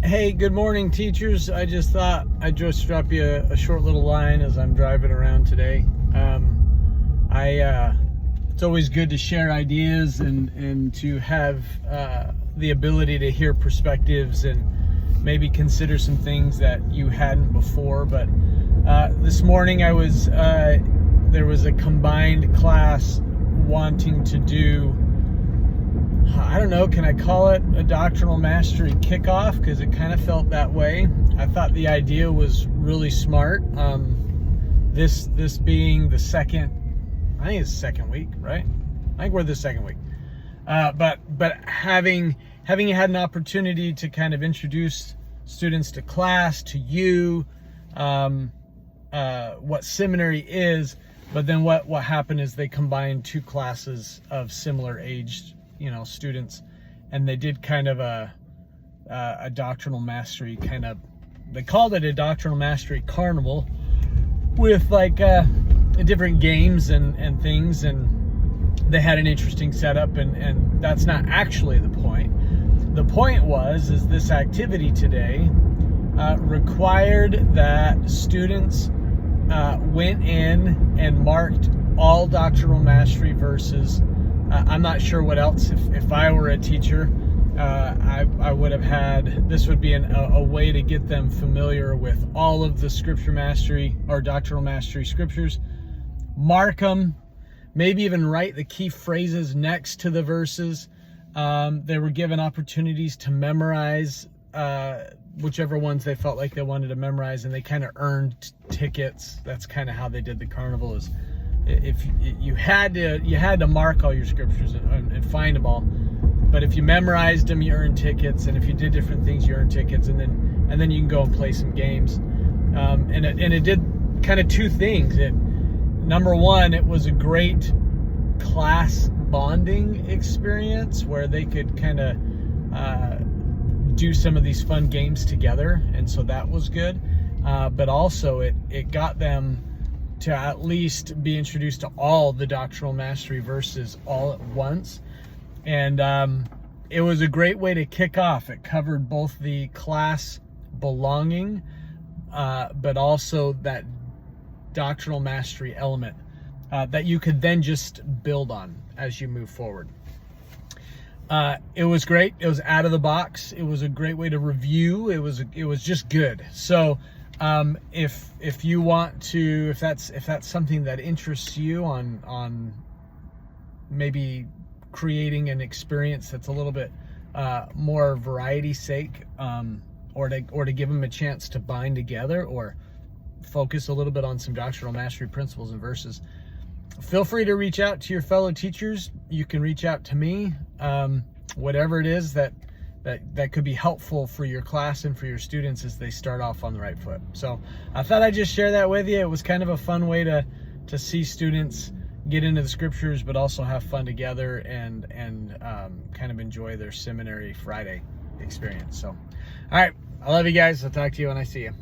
Hey, good morning, teachers. I just thought I'd just drop you a short little line as I'm driving around today. It's always good to share ideas and to have the ability to hear perspectives and maybe consider some things that you hadn't before. But this morning there was a combined class wanting to do, I don't know, can I call it a Doctrinal Mastery kickoff? Because it kind of felt that way. I thought the idea was really smart. This being the second, I think it's the second week, right? I think we're the second week. But having had an opportunity to kind of introduce students to class, to you, what seminary is, but then what happened is they combined two classes of similar aged students, and they did kind of a Doctrinal Mastery kind of, they called it a Doctrinal Mastery carnival with like different games and things, and they had an interesting setup, and that's not actually the point. The point is this activity today required that students went in and marked all Doctrinal Mastery verses. I'm not sure what else. If I were a teacher, I would have had, this would be a way to get them familiar with all of the Scripture Mastery or Doctrinal Mastery scriptures. Mark them, maybe even write the key phrases next to the verses. They were given opportunities to memorize whichever ones they felt like they wanted to memorize, and they kind of earned tickets. That's kind of how they did the carnival. Is if you had to mark all your scriptures and find them all, but if you memorized them, you earned tickets, and if you did different things, you earned tickets, and then you can go and play some games. And it did kind of two things. Number one, it was a great class bonding experience where they could kind of do some of these fun games together, and so that was good. But also it got them to at least be introduced to all the Doctrinal Mastery verses all at once. And it was a great way to kick off. It covered both the class belonging, but also that Doctrinal Mastery element that you could then just build on as you move forward. It was great. It was out of the box. It was a great way to review. It was just good. So if you want to, if that's something that interests you on maybe creating an experience that's a little bit more variety's sake, or to give them a chance to bind together or focus a little bit on some Doctrinal Mastery principles and verses, feel free to reach out to your fellow teachers. You can reach out to me, whatever it is that could be helpful for your class and for your students as they start off on the right foot. So I thought I'd just share that with you. It was kind of a fun way to see students get into the scriptures, but also have fun together and kind of enjoy their Seminary Friday experience. So, all right, I love you guys. I'll talk to you when I see you.